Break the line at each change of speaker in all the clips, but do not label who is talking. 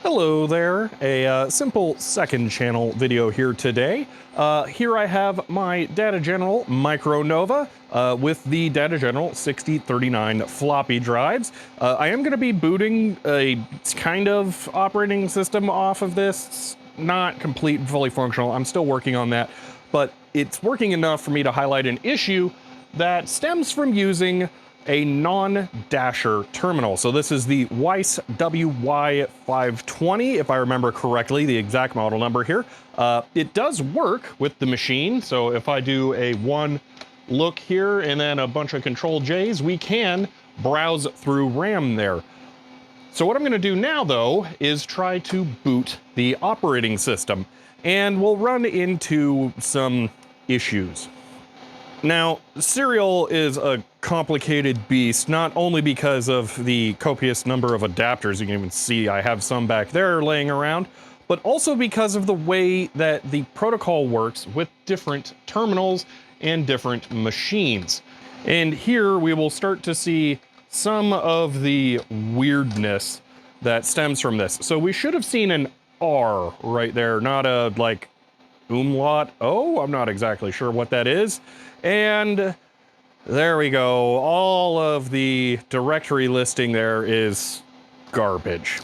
Hello there, a simple second channel video here today. Here I have my Data General microNOVA with the Data General 6039 floppy drives. I am going to be booting a kind of operating system off of this. It's not complete and fully functional. I'm still working on that, but it's working enough for me to highlight an issue that stems from using a non-dasher terminal. So this is the Weiss WY520, if I remember correctly, the exact model number here. It does work with the machine. So if I do a one look here and then a bunch of control J's, we can browse through RAM there. So what I'm going to do now, though, is try to boot the operating system, and we'll run into some issues. Now, serial is a complicated beast, not only because of the copious number of adapters, you can even see I have some back there laying around, but also because of the way that the protocol works with different terminals and different machines. And here we will start to see some of the weirdness that stems from this. So we should have seen an R right there, not a like umlaut O. I'm not exactly sure what that is. And there we go. All of the directory listing there is garbage.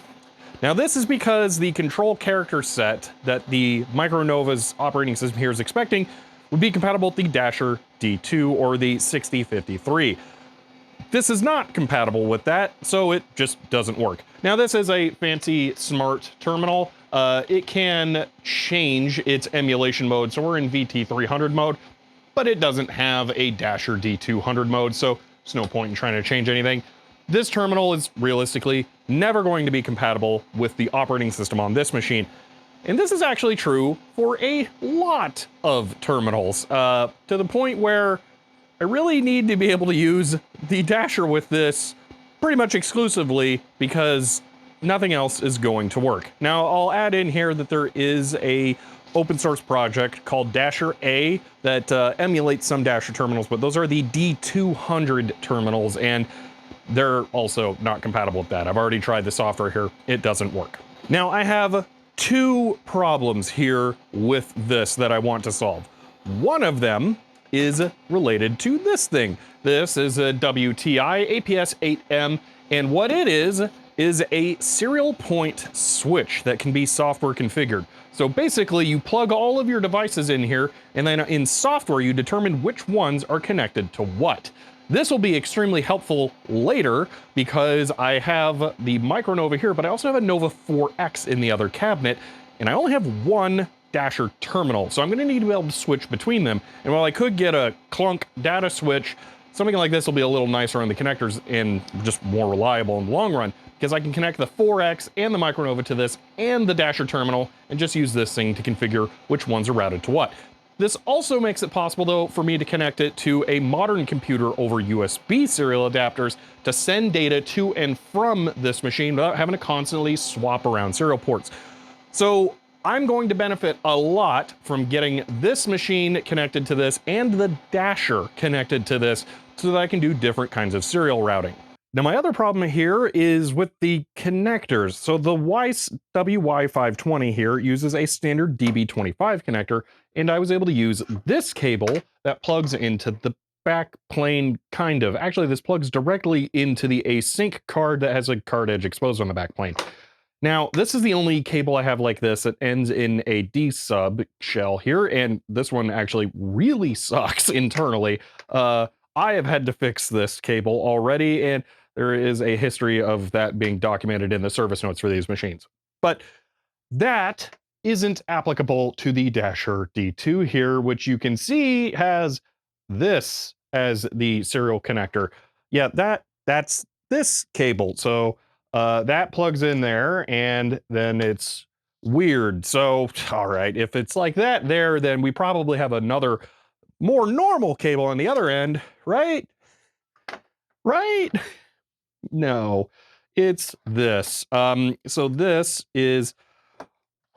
Now this is because the control character set that the microNOVA's operating system here is expecting would be compatible with the Dasher D2 or the 6053. This is not compatible with that, so it just doesn't work. Now this is a fancy smart terminal. It can change its emulation mode, so we're in VT300 mode, but it doesn't have a Dasher D200 mode, so there's no point in trying to change anything. This terminal is realistically never going to be compatible with the operating system on this machine. And this is actually true for a lot of terminals, to the point where I really need to be able to use the Dasher with this pretty much exclusively because nothing else is going to work. Now, I'll add in here that there is a open source project called Dasher A that emulates some Dasher terminals, but those are the D200 terminals, and they're also not compatible with that. I've already tried the software here. It doesn't work. Now, I have two problems here with this that I want to solve. One of them is related to this thing. This is a WTI APS-8M, and what it is a serial point switch that can be software configured. So basically you plug all of your devices in here, and then in software you determine which ones are connected to what. This will be extremely helpful later because I have the microNOVA here, but I also have a Nova 4X in the other cabinet, and I only have one Dasher terminal, so I'm going to need to be able to switch between them. And while I could get a clunk data switch, something like this will be a little nicer on the connectors and just more reliable in the long run, because I can connect the 4X and the microNOVA to this and the Dasher terminal and just use this thing to configure which ones are routed to what. This also makes it possible, though, for me to connect it to a modern computer over USB serial adapters to send data to and from this machine without having to constantly swap around serial ports. So I'm going to benefit a lot from getting this machine connected to this and the Dasher connected to this so that I can do different kinds of serial routing. Now, my other problem here is with the connectors. So the Weiss WY520 here uses a standard DB25 connector, and I was able to use this cable that plugs into the back plane, kind of. Actually, this plugs directly into the async card that has a card edge exposed on the back plane. Now, this is the only cable I have like this that ends in a D-sub shell here, and this one actually really sucks internally. I have had to fix this cable already, and there is a history of that being documented in the service notes for these machines. But that isn't applicable to the Dasher D2 here, which you can see has this as the serial connector. Yeah, that's this cable. So that plugs in there, and then it's weird. So, all right, if it's like that there, then we probably have another more normal cable on the other end, right? Right? No, it's this. So this is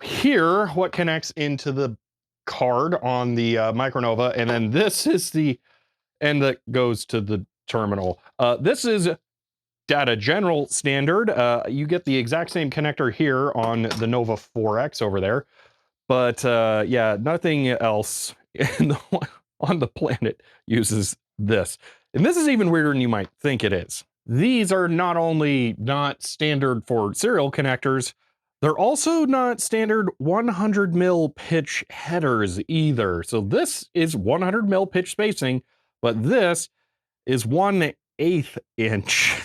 here what connects into the card on the microNOVA, and then this is the end that goes to the terminal. This is Data general standard, you get the exact same connector here on the Nova 4X over there. But yeah, nothing else on the planet uses this. And this is even weirder than you might think it is. These are not only not standard for serial connectors, they're also not standard 100 mil pitch headers either. So this is 100 mil pitch spacing, but this is 1/8 inch.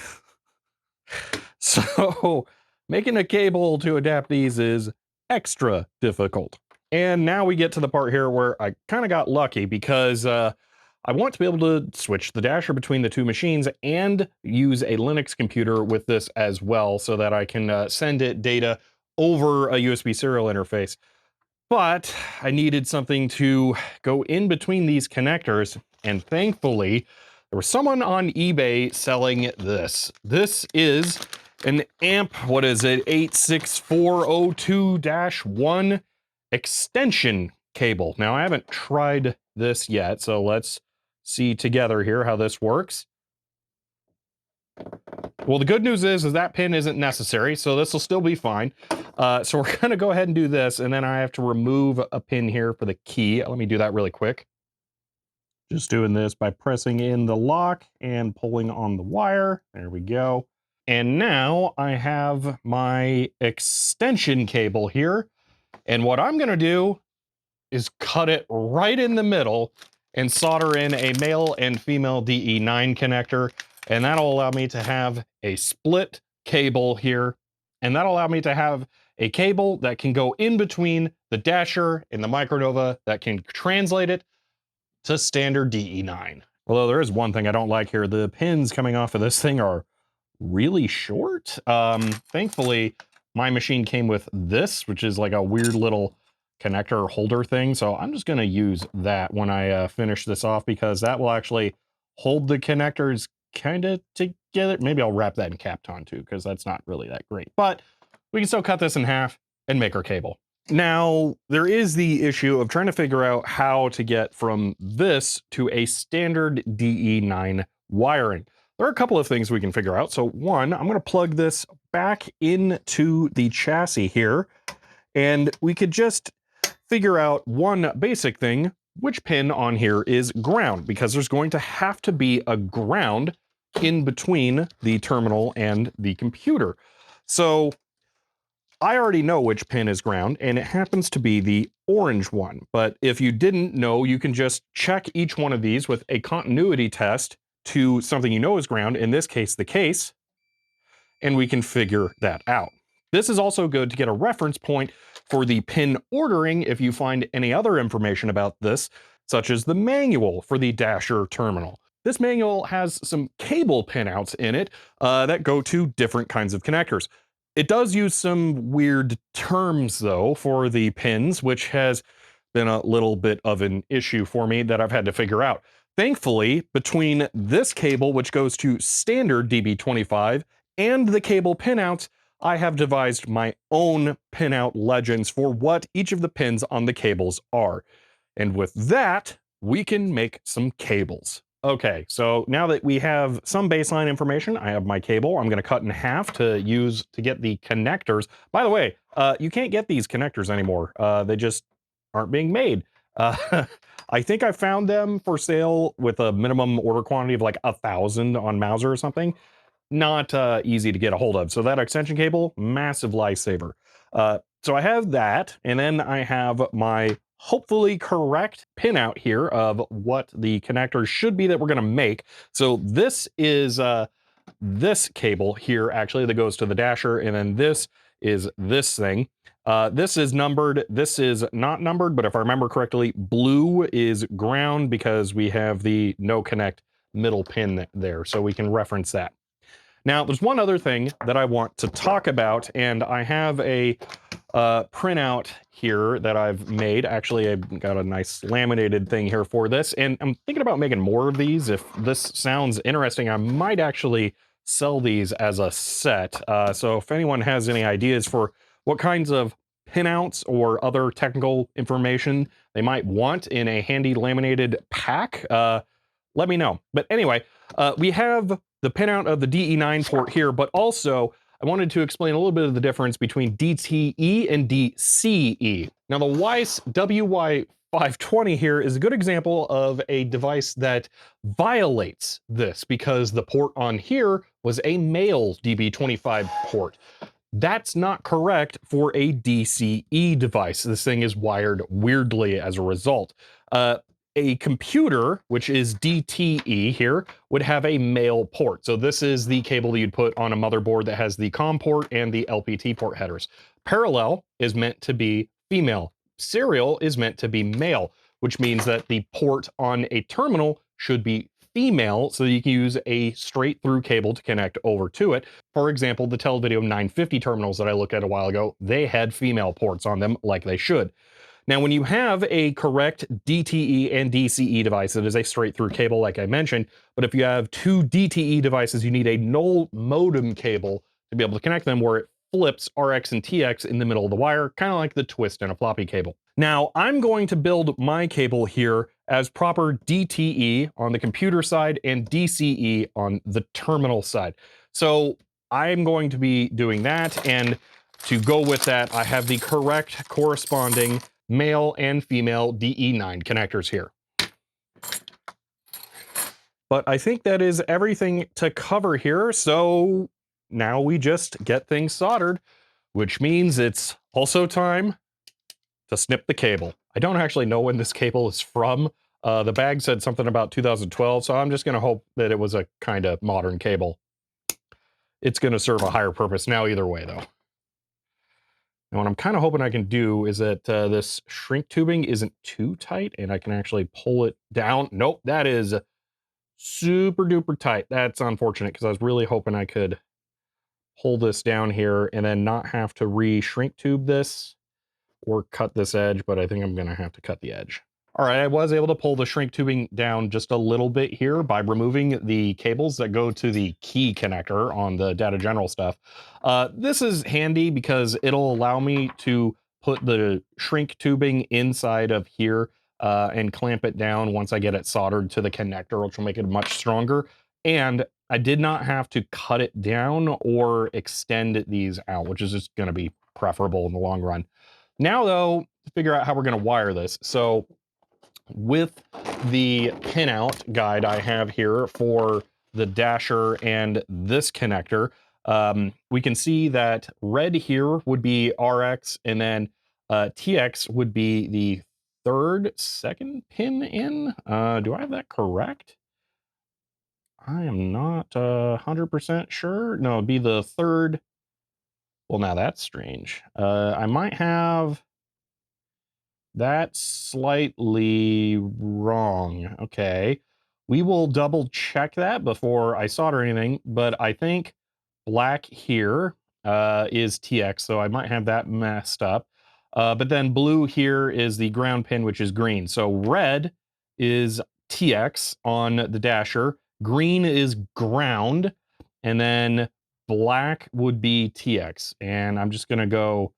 So making a cable to adapt these is extra difficult. And now we get to the part here where I kind of got lucky because I want to be able to switch the dasher between the two machines and use a Linux computer with this as well so that I can send it data over a USB serial interface. But I needed something to go in between these connectors, and thankfully, there was someone on eBay selling this. This is an amp, what is it, 86402-1 extension cable. Now, I haven't tried this yet, so let's see together here how this works. Well, the good news is that pin isn't necessary, so this will still be fine. So we're gonna go ahead and do this, and then I have to remove a pin here for the key. Let me do that really quick. Just doing this by pressing in the lock and pulling on the wire. There we go. And now I have my extension cable here. And what I'm gonna do is cut it right in the middle and solder in a male and female DE9 connector. And that'll allow me to have a split cable here. And that'll allow me to have a cable that can go in between the dasher and the microNOVA that can translate it to standard DE9. Although there is one thing I don't like here. The pins coming off of this thing are really short. Thankfully, my machine came with this, which is like a weird little connector holder thing. So I'm just going to use that when I finish this off, because that will actually hold the connectors kind of together. Maybe I'll wrap that in Kapton too, because that's not really that great. But we can still cut this in half and make our cable. Now, there is the issue of trying to figure out how to get from this to a standard DE9 wiring. There are a couple of things we can figure out. So one, I'm going to plug this back into the chassis here, and we could just figure out one basic thing: which pin on here is ground, because there's going to have to be a ground in between the terminal and the computer. So I already know which pin is ground, and it happens to be the orange one. But if you didn't know, you can just check each one of these with a continuity test to something you know is ground, in this case, the case, and we can figure that out. This is also good to get a reference point for the pin ordering if you find any other information about this, such as the manual for the dasher terminal. This manual has some cable pinouts in it that go to different kinds of connectors. It does use some weird terms, though, for the pins, which has been a little bit of an issue for me that I've had to figure out. Thankfully, between this cable, which goes to standard DB25, and the cable pinouts, I have devised my own pinout legends for what each of the pins on the cables are. And with that, we can make some cables. Okay, so now that we have some baseline information, I have my cable. I'm going to cut in half to use to get the connectors. By the way, you can't get these connectors anymore. They just aren't being made. I think I found them for sale with a minimum order quantity of like 1,000 on Mauser or something. Not easy to get a hold of. So that extension cable, massive lifesaver. So I have that, and then I have my hopefully correct pinout here of what the connectors should be that we're going to make. So this is this cable here actually that goes to the dasher, and then this is this thing. This is numbered, this is not numbered, but if I remember correctly, blue is ground because we have the no connect middle pin there, so we can reference that. Now, there's one other thing that I want to talk about, and I have a printout here that I've made. Actually, I've got a nice laminated thing here for this, and I'm thinking about making more of these. If this sounds interesting, I might actually sell these as a set. So if anyone has any ideas for what kinds of pinouts or other technical information they might want in a handy laminated pack, let me know. But anyway, we have the pinout of the DE9 port here, but also I wanted to explain a little bit of the difference between DTE and DCE. Now the Weiss WY520 here is a good example of a device that violates this because the port on here was a male DB25 port. That's not correct for a DCE device. This thing is wired weirdly as a result. A computer, which is DTE here, would have a male port. So this is the cable that you'd put on a motherboard that has the COM port and the LPT port headers. Parallel is meant to be female. Serial is meant to be male, which means that the port on a terminal should be female so that you can use a straight through cable to connect over to it. For example, the Televideo 950 terminals that I looked at a while ago, they had female ports on them like they should. Now, when you have a correct DTE and DCE device, it is a straight through cable like I mentioned, but if you have two DTE devices, you need a null modem cable to be able to connect them where it flips RX and TX in the middle of the wire, kind of like the twist in a floppy cable. Now, I'm going to build my cable here as proper DTE on the computer side and DCE on the terminal side. So I'm going to be doing that, and to go with that, I have the correct corresponding male and female DE9 connectors here. But I think that is everything to cover here, so now we just get things soldered, which means it's also time to snip the cable. I don't actually know when this cable is from. The bag said something about 2012, so I'm just going to hope that it was a kind of modern cable. It's going to serve a higher purpose now either way, though. And what I'm kind of hoping I can do is that this shrink tubing isn't too tight and I can actually pull it down. Nope, that is super duper tight. That's unfortunate because I was really hoping I could pull this down here and then not have to re-shrink tube this or cut this edge, but I think I'm going to have to cut the edge. All right, I was able to pull the shrink tubing down just a little bit here by removing the cables that go to the key connector on the data general stuff. This is handy because it'll allow me to put the shrink tubing inside of here and clamp it down once I get it soldered to the connector, which will make it much stronger. And I did not have to cut it down or extend these out, which is just going to be preferable in the long run. Now, though, to figure out how we're going to wire this. So with the pinout guide I have here for the dasher and this connector, we can see that red here would be RX, and then TX would be the second pin in. Do I have that correct? I am not 100% sure. No, it'd be the third. Well, now that's strange. I might have that slightly wrong. Okay. We will double check that before I solder anything, but I think black here is TX, so I might have that messed up. But then blue here is the ground pin, which is green. So red is TX on the dasher, green is ground, and then black would be TX. And I'm just gonna go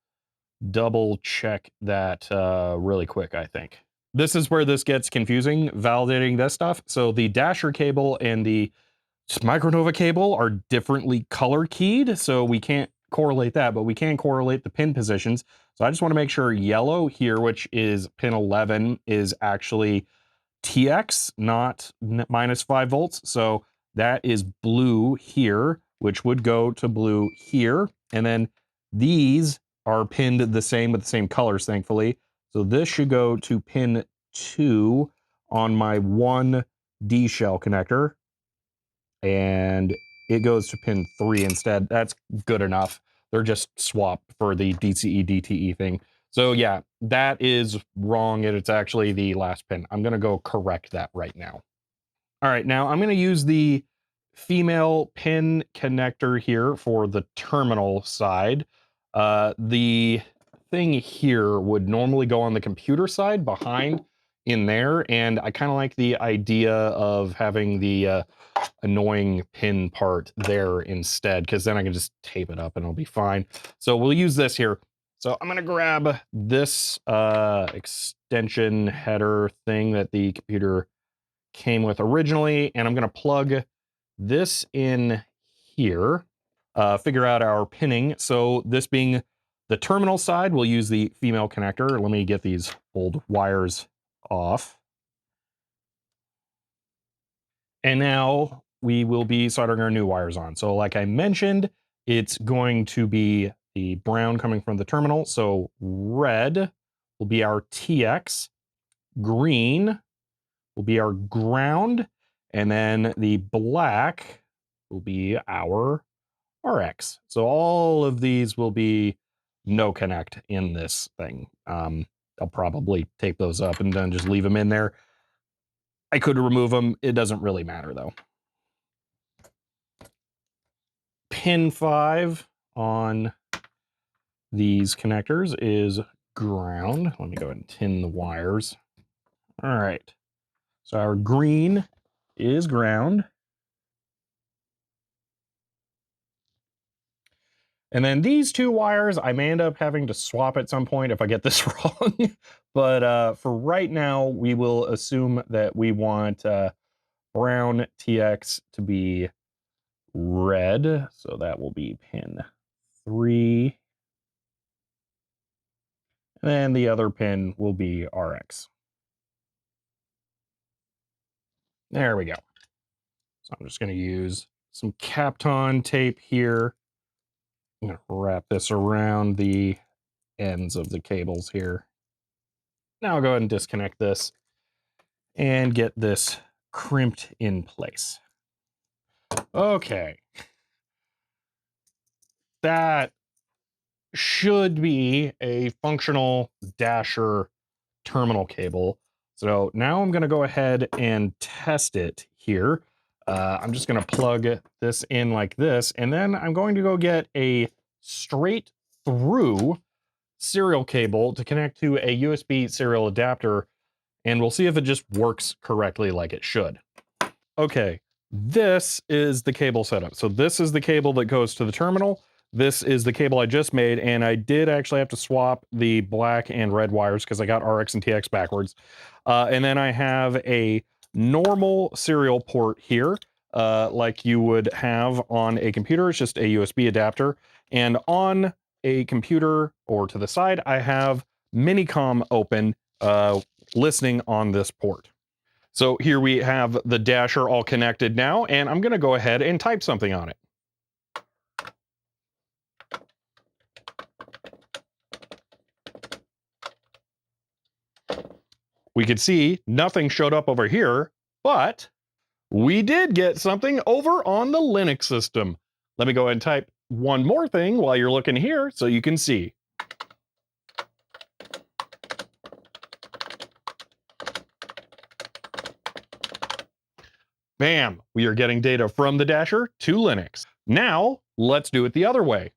double check that really quick, I think. This is where this gets confusing, validating this stuff. So the dasher cable and the microNOVA cable are differently color keyed, so we can't correlate that, but we can correlate the pin positions. So I just want to make sure yellow here, which is pin 11, is actually TX, not -5 volts. So that is blue here, which would go to blue here. And then these are pinned the same with the same colors, thankfully. So this should go to pin 2 on my 1D shell connector. And it goes to pin 3 instead. That's good enough. They're just swapped for the DCE, DTE thing. So yeah, that is wrong, and it's actually the last pin. I'm gonna go correct that right now. All right, now I'm gonna use the female pin connector here for the terminal side. The thing here would normally go on the computer side behind in there, and I kind of like the idea of having the annoying pin part there instead, because then I can just tape it up and it'll be fine. So we'll use this here. So I'm gonna grab this extension header thing that the computer came with originally, and I'm gonna plug this in here, figure out our pinning. So this being the terminal side, we'll use the female connector. Let me get these old wires off. And now we will be soldering our new wires on. So like I mentioned, it's going to be the brown coming from the terminal. So red will be our TX, green will be our ground, and then the black will be our RX. So all of these will be no connect in this thing. I'll probably tape those up and then just leave them in there. I could remove them. It doesn't really matter though. Pin 5 on these connectors is ground. Let me go ahead and tin the wires. All right. So our green is ground. And then these two wires, I may end up having to swap at some point if I get this wrong. But for right now, we will assume that we want brown TX to be red. So that will be pin 3. And then the other pin will be RX. There we go. So I'm just going to use some Kapton tape here. I'm going to wrap this around the ends of the cables here. Now I'll go ahead and disconnect this and get this crimped in place. Okay. That should be a functional dasher terminal cable. So now I'm going to go ahead and test it here. I'm just going to plug this in like this, and then I'm going to go get a straight through serial cable to connect to a USB serial adapter, and we'll see if it just works correctly like it should. Okay, this is the cable setup. So this is the cable that goes to the terminal. This is the cable I just made, and I did actually have to swap the black and red wires because I got RX and TX backwards. And then I have a normal serial port here, like you would have on a computer. It's just a USB adapter. And on a computer or to the side, I have minicom open, listening on this port. So here we have the dasher all connected now, and I'm going to go ahead and type something on it. We could see nothing showed up over here, but we did get something over on the Linux system. Let me go ahead and type one more thing while you're looking here so you can see. Bam, we are getting data from the dasher to Linux. Now, let's do it the other way.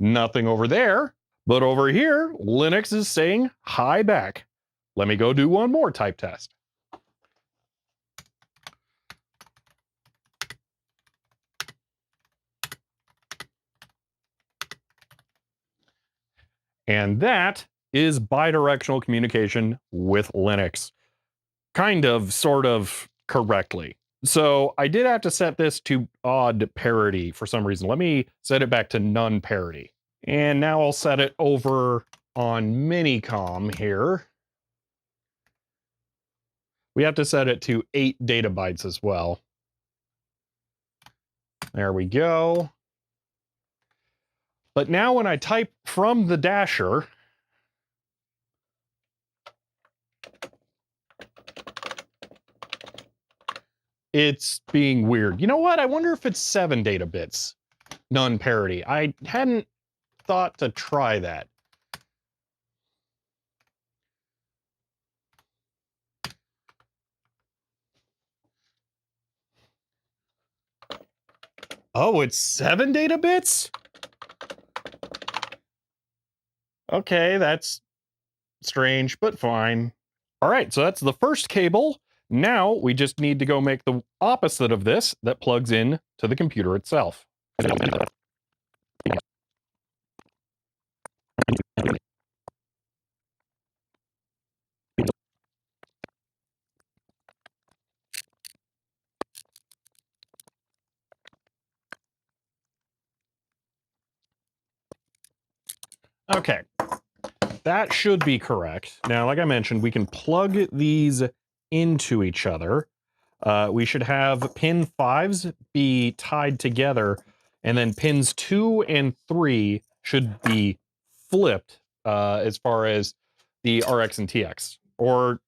Nothing over there, but over here, Linux is saying hi back. Let me go do one more type test. And that is bidirectional communication with Linux. Kind of, sort of, correctly. So I did have to set this to odd parity for some reason. Let me set it back to none parity. And now I'll set it over on minicom here. We have to set it to 8 data bytes as well. There we go. But now when I type from the dasher, it's being weird. You know what? I wonder if it's 7 data bits, none parity. I hadn't thought to try that. Oh, it's 7 data bits? Okay, that's strange, but fine. All right, so that's the first cable. Now we just need to go make the opposite of this that plugs in to the computer itself. Okay, that should be correct. Now, like I mentioned, we can plug these into each other. We should have pin 5s be tied together, and then pins 2 and 3 should be flipped as far as the RX and TX. Or,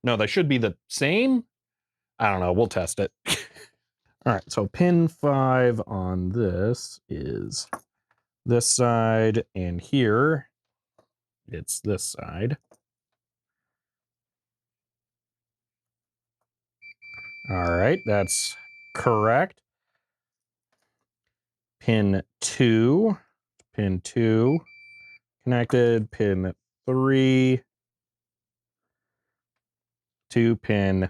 no, they should be the same? I don't know, we'll test it. All right, so pin 5 on this is this side, and here it's this side. All right, that's correct. Pin 2, connected. Pin 3 to pin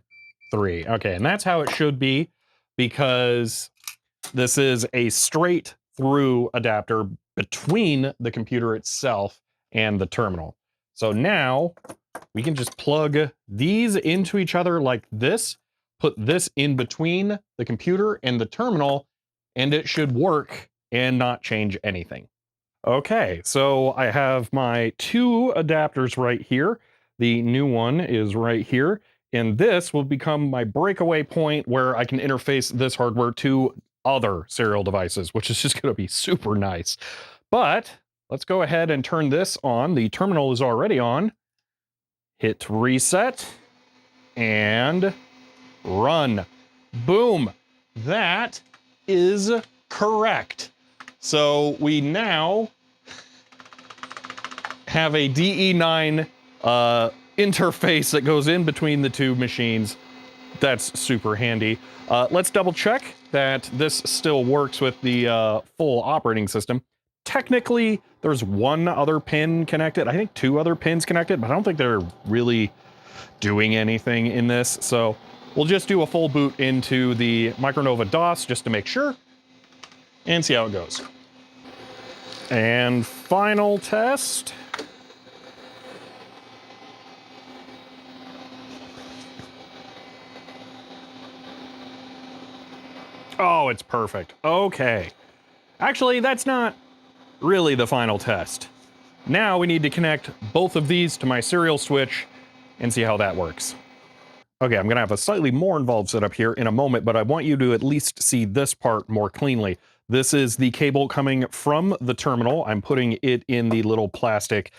3. Okay, and that's how it should be, because this is a straight through adapter between the computer itself and the terminal. So now we can just plug these into each other like this, put this in between the computer and the terminal, and it should work and not change anything. Okay, so I have my 2 adapters right here. The new one is right here, and this will become my breakaway point where I can interface this hardware to other serial devices, which is just going to be super nice. But let's go ahead and turn this on. The terminal is already on. Hit reset and run. Boom. That is correct. So we now have a DE9 interface that goes in between the 2 machines. That's super handy. Let's double check that this still works with the full operating system. Technically, there's 1 other pin connected. I think 2 other pins connected, but I don't think they're really doing anything in this. So we'll just do a full boot into the microNOVA DOS just to make sure and see how it goes. And final test. Oh, it's perfect. Okay. Actually, that's not really the final test. Now we need to connect both of these to my serial switch and see how that works. Okay, I'm gonna have a slightly more involved setup here in a moment, but I want you to at least see this part more cleanly. This is the cable coming from the terminal. I'm putting it in the little plastic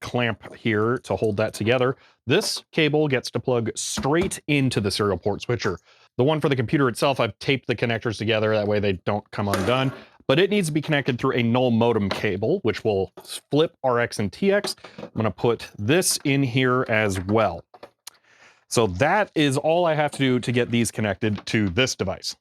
clamp here to hold that together. This cable gets to plug straight into the serial port switcher. The one for the computer itself, I've taped the connectors together, that way they don't come undone. But it needs to be connected through a null modem cable, which will flip RX and TX. I'm gonna put this in here as well. So that is all I have to do to get these connected to this device.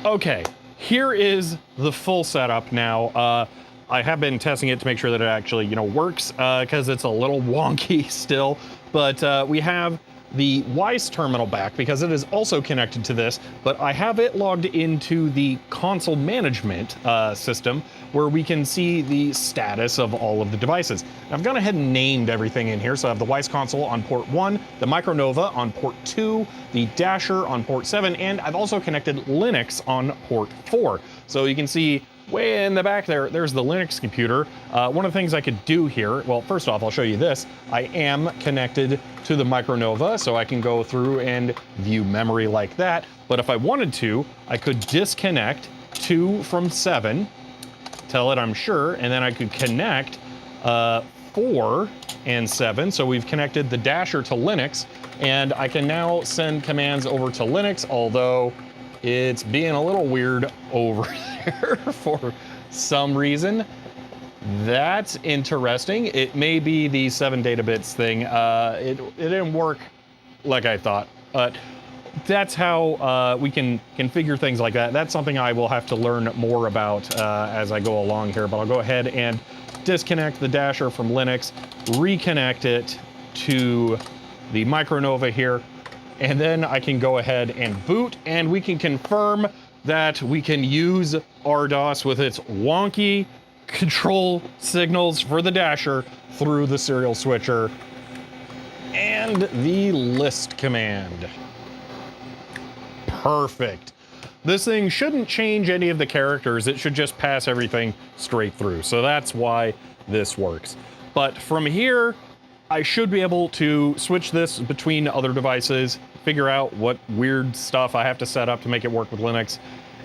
Okay, here is the full setup now. I have been testing it to make sure that it actually, works, because it's a little wonky still. But we have the WISE terminal back because it is also connected to this, but I have it logged into the console management system where we can see the status of all of the devices. I've gone ahead and named everything in here. So I have the WISE console on port 1, the microNOVA on port 2, the Dasher on port 7, and I've also connected Linux on port 4. So you can see way in the back there's the Linux computer. One of the things I could do here, well, first off, I'll show you this. I am connected to the microNOVA, so I can go through and view memory like that. But if I wanted to, I could disconnect 2 from 7, tell it I'm sure, and then I could connect 4 and 7. So we've connected the Dasher to Linux, and I can now send commands over to Linux, although it's being a little weird over there for some reason. That's interesting. It may be the 7 data bits thing. It didn't work like I thought, but that's how we can configure things like that. That's something I will have to learn more about as I go along here, but I'll go ahead and disconnect the Dasher from Linux, reconnect it to the microNOVA here, and then I can go ahead and boot, and we can confirm that we can use RDOS with its wonky control signals for the dasher through the serial switcher and the list command. Perfect. This thing shouldn't change any of the characters. It should just pass everything straight through. So that's why this works. But from here, I should be able to switch this between other devices, figure out what weird stuff I have to set up to make it work with Linux,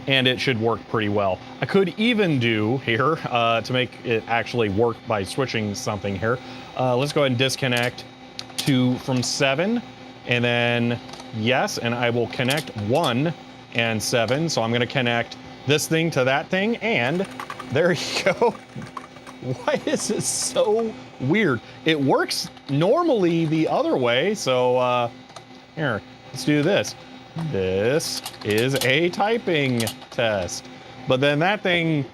and it should work pretty well. I could even do here, to make it actually work by switching something here, let's go ahead and disconnect from 7, and then yes, and I will connect 1 and 7. So I'm gonna connect this thing to that thing, and there you go. Why is this so weird? It works normally the other way, so here, let's do this. This is a typing test. But then that thing,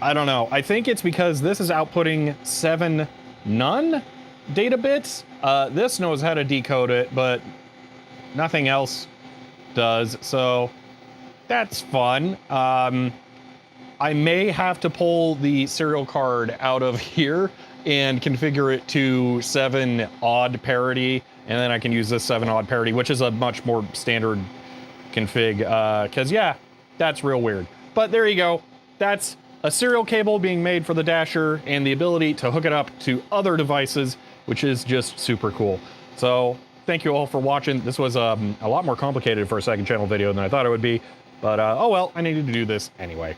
I don't know. I think it's because this is outputting 7 none data bits. This knows how to decode it, but nothing else does, so that's fun. I may have to pull the serial card out of here and configure it to 7 odd parity, and then I can use this 7 odd parity, which is a much more standard config, because yeah, that's real weird. But there you go. That's a serial cable being made for the dasher and the ability to hook it up to other devices, which is just super cool. So thank you all for watching. This was a lot more complicated for a second channel video than I thought it would be, but oh well, I needed to do this anyway.